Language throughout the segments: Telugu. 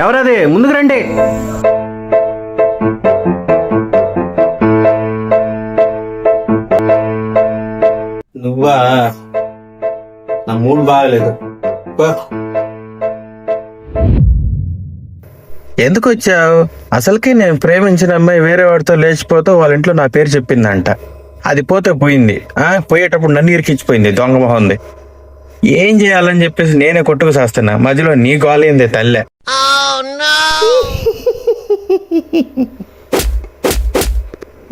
ఎవరది? ముందుకు రండి. నువ్వా? నా మూడ్ బాగలేదు. ఎందుకు వచ్చావు? అసలుకి నేను ప్రేమించిన అమ్మాయి వేరే వాడితో లేచిపోతూ వాళ్ళ ఇంట్లో నా పేరు చెప్పిందంట. అది పోతే పోయింది. పోయేటప్పుడు నన్ను ఇరికించిపోయింది, దొంగ మొహంది. ఏం చేయాలని చెప్పేసి నేనే కొట్టుకు చేస్తున్నా. మధ్యలో నీ గోలైంది తల్లే.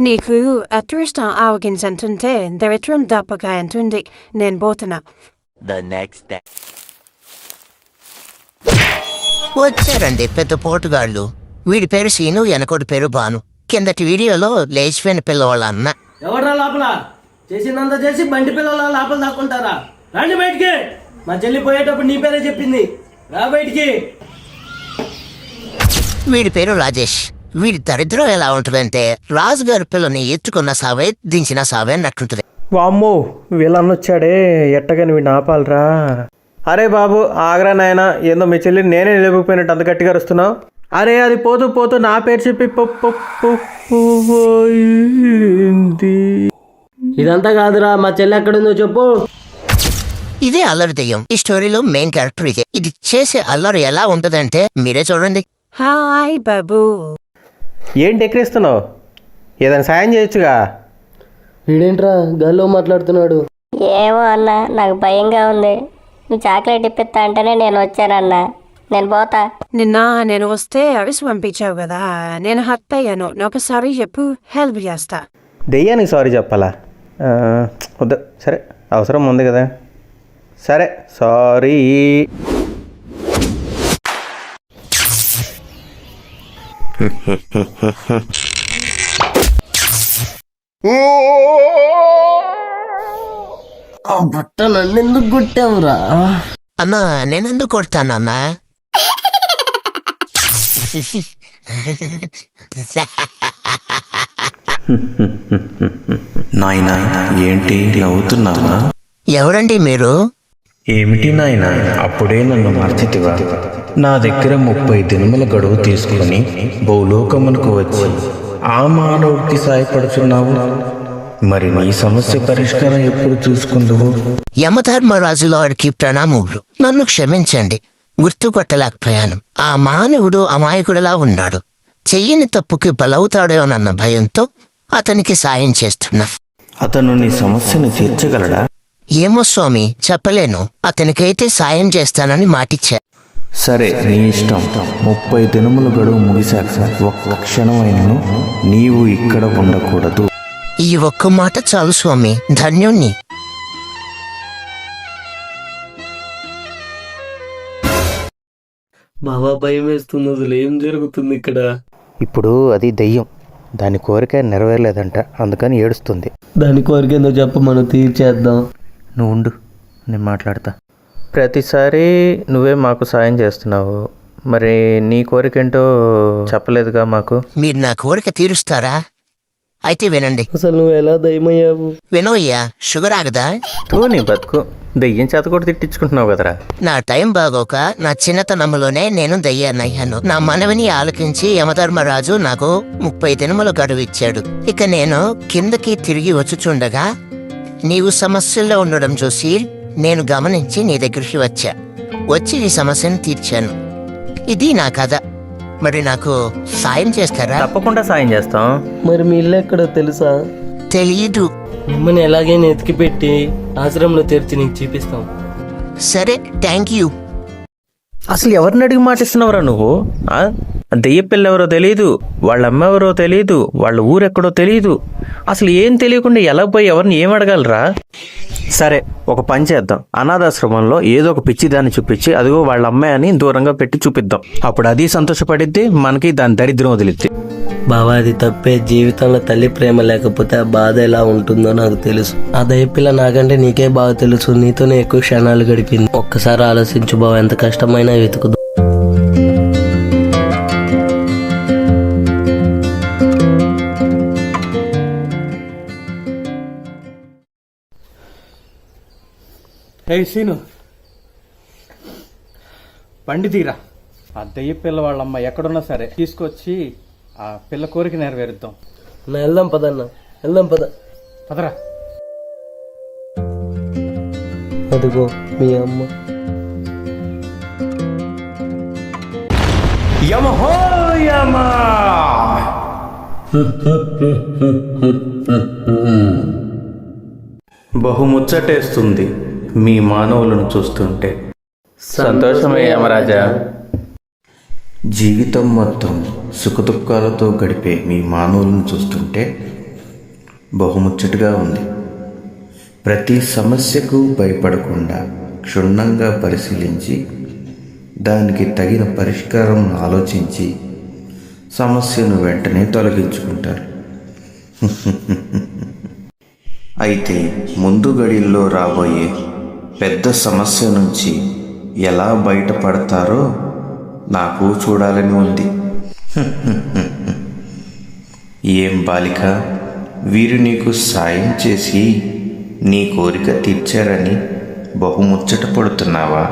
నీకు అదృష్టం ఆవగించంటుంటే దరిద్రం దప్పగా అంటుంది. నేను పోతున్నా. వచ్చారండి పెద్ద పోటుగాళ్ళు. వీడి పేరు సీను, వెనకోటి పేరు భాను. కిందటి వీడియోలో లేచిపోయిన పిల్లవాళ్ళ అన్న. ఎవడ్రా లోపల? చేసిందంతా చేసి బండి పిల్లల లోపల దాక్కుంటారా? రండి బయటికి. మా చెల్లి పోయేటప్పుడు నీ పేరే చెప్పింది. రా బయటికి. వీడి పేరు రాజేష్. వీడి దరిద్రం ఎలా ఉంటుందంటే రాజుగారి పిల్లని ఎత్తుకున్న సావే దించిన సావే అన్నట్టుంటది. వామ్మో, వీళ్ళన్నొచ్చాడే, ఎట్టగాని వీడిని ఆపాలరా. అరే బాబు ఆగ్రా నాయనా, ఏందో మీ చెల్లిని నేనే నిలబడిపోయినట్టు అంత గట్టిగా అరుస్తున్నావు. అరే అది పోతూ పోతూ నా పేరు చెప్పి ఇదంతా కాదురా, మా చెల్లి ఎక్కడుందో చెప్పు. ఇదే అల్లరి దెయ్యం. ఈ స్టోరీలో మెయిన్ క్యారెక్టర్ ఇదే. ఇది చేసే అల్లరి ఎలా ఉంటదంటే మీరే చూడండి. హాయ్ బాబు. ఏంటి ఎక్కిరిస్తున్నావు? ఏదైనా సాయం చేయొచ్చుగా. వీడేంట్రా గాల్లో మాట్లాడుతున్నాడు? ఏమో అన్న, నాకు భయంగా ఉంది. నువ్వు చాక్లెట్ ఇప్పిస్తా అంటేనే నేను వచ్చానన్నా. నేను పోతా. నిన్న నేను వస్తే అరిసి పంపించావు కదా, నేను హర్ట్ అయ్యాను. ఒకసారి చెప్పు, హెల్ప్ చేస్తా. దెయ్యానికి సారీ చెప్పాలా? వద్దు, సరే అవసరం ఉంది కదా. సరే సారీ. ఆ బట్ట నన్నెందుకు కొట్టావురా? అన్నా నేనెందుకు కొడతానన్నా? నాయనా ఏంటి నవ్వుతున్నావా? ఎవరండి మీరు? ఏమిటి నాయనా అప్పుడే నన్ను మర్చితివా? నా దగ్గర 30 దినముల గడువు తీసుకుని భూలోకమునకు వచ్చి ఆ మానవుడికి సాయపడుచున్నావు. మరి నీ సమస్య పరిష్కారం ఎప్పుడు చూసుకుందువు? యమధర్మరాజు వారికి ప్రణామములు. నన్ను క్షమించండి, గుర్తుపట్టలేకపోయాను. ఆ మానవుడు అమాయకుడిలా ఉన్నాడు. చెయ్యని తప్పుకి బలవుతాడేమోనన్న భయంతో అతనికి సాయం చేస్తున్నా. అతను నీ సమస్యను తీర్చగలడా? ఏమో స్వామి, చెప్పలేను. అతనికైతే సాయం చేస్తానని మాటిచ్చా. సరే నీ ఇష్టం. 30 దినముల గడువు ముగిశాక ఒక్క క్షణమైనను నీవు ఇక్కడ ఉండకూడదు. ఈ ఒక్క మాట చాలు స్వామి, ధన్యుణ్ణి. బాబా భయం వేస్తుంది. అసలు ఏం జరుగుతుంది ఇక్కడ? ఇప్పుడు అది దెయ్యం, దాని కోరిక నెరవేరలేదంట, అందుకని ఏడుస్తుంది. దాని కోరిక ఏందో చెప్పు, మనం తీర్చేద్దాం. నువ్వు ఉండు, నేను మాట్లాడతా. ప్రతిసారి నువ్వే మాకు సాయం చేస్తున్నావు, మరి నీ కోరికేంటో చెప్పలేదుగా మాకు. మీరు నా కోరిక తీరుస్తారా? అయితే వినండి. అసలు నువ్వు ఎలా దయమయ్యావు? వినోయ్యా, షుగర్ ఆగదా? నీ బతుకు, దెయ్యం చేత కూడా తిట్టించుకుంటున్నావు కదరా. నా టైం బాగోక నా చిన్నతనంలోనే నేను దయ్యానయ్యాను. నా మనవిని ఆలకించి యమధర్మరాజు నాకు 30 దినముల గడువు ఇచ్చాడు. ఇక నేను కిందకి తిరిగి వచ్చుచుండగా నీవు సమస్యల్లో ఉండడం చూసి నేను గమనించి నీ దగ్గరికి వచ్చి ఈ సమస్యను తీర్చాను. ఇది నా కథ. మరి నాకు సాయం చేస్తారా? తప్పకుండా సాయం చేస్తాం. మరి మీ ఇల్లు ఎక్కడో తెలుసా? తెలీదు. మిమ్మల్ని ఎలాగైనా ఎతికి పెట్టి ఆశ్రమంలో తెరిచి నీకు చూపిస్తాం. సరే, థ్యాంక్ యూ. అసలు ఎవరిని అడిగి మాటిస్తున్నావురా నువ్వు? దెయ్య పిల్ల ఎవరో తెలియదు, వాళ్ళ అమ్మ ఎవరో తెలియదు, వాళ్ళ ఊరెక్కడో తెలియదు. అసలు ఏం తెలియకుండా ఎలా పోయి ఎవరిని ఏం అడగలరా? సరే ఒక పని చేద్దాం, అనాథాశ్రమంలో ఏదో ఒక పిచ్చి దాన్ని చూపించి అదిగో వాళ్ళ అమ్మాయి అని దూరంగా పెట్టి చూపిద్దాం. అప్పుడు అది సంతోషపడిద్ది, మనకి దాని దరిద్రం వదిలిద్ది. బాబా అది తప్పే. జీవితంలో తల్లి ప్రేమ లేకపోతే ఆ బాధ ఎలా ఉంటుందో నాకు తెలుసు. ఆ దయపిల్ల నాకంటే నీకే బాగా తెలుసు. నీతోనే ఎక్కువ క్షణాలు గడిపింది. ఒక్కసారి ఆలోచించు బావ, ఎంత కష్టమైనా వెతుకుదు. సీను బండి తీరా. ఆ దెయ్య పిల్ల వాళ్ళమ్మ ఎక్కడున్నా సరే తీసుకొచ్చి ఆ పిల్ల కోరిక నెరవేరుద్దాం. అన్న వెళ్దాం పదన్న, వెళ్దాం పద. పదరా. అదిగో మీ అమ్మ. యమహో యమ. బహుముచ్చటేస్తుంది మీ మానవులను చూస్తుంటే. సంతోషమే యమరాజా. జీవితం మొత్తం సుఖదుఖాలతో గడిపే మీ మానవులను చూస్తుంటే బహుముచ్చటగా ఉంది. ప్రతి సమస్యకు భయపడకుండా క్షుణ్ణంగా పరిశీలించి దానికి తగిన పరిష్కారం ఆలోచించి సమస్యను వెంటనే తొలగించుకుంటారు. అయితే ముందు గడిలో రాబోయే పెద్ద సమస్య నుంచి ఎలా బయటపడతారో నాకు చూడాలని ఉంది. ఏం బాలిక, వీరు నీకు సాయం చేసి నీ కోరిక తీర్చారని బహుముచ్చట పడుతున్నావా?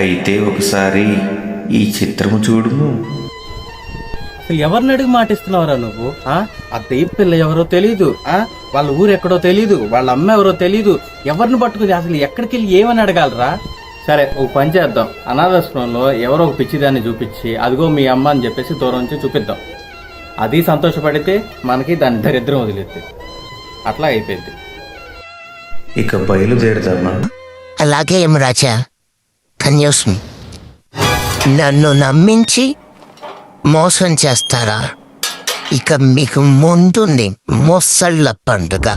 అయితే ఒకసారి ఈ చిత్రము చూడుము. అసలు ఎవరిని అడిగి మాటిస్తున్నావురా నువ్వు? ఆ దెయ్య పిల్ల ఎవరో తెలీదు, వాళ్ళ ఊరు ఎక్కడో తెలీదు, వాళ్ళ అమ్మ ఎవరో తెలీదు. ఎవరిని పట్టుకుని అసలు ఎక్కడికి వెళ్ళి ఏమని అడగాలరా? సరే ఒక పని చేద్దాం, అనాథాశ్రమంలో ఎవరో ఒక పిచ్చిదాన్ని చూపించి అదిగో మీ అమ్మ అని చెప్పేసి దూరం నుంచి చూపిద్దాం. అది సంతోషపడితే మనకి దాని దరిద్రం వదిలేద్ది. అట్లా అయిపోయింది. ఇక బయలుదేరదామా? అలాగే యమరాజా. కన్యాస్మి, నన్ను నమ్మించి మోసం చేస్తారా? ఇక మీకు ముందుంది మొసళ్ళ పండుగ.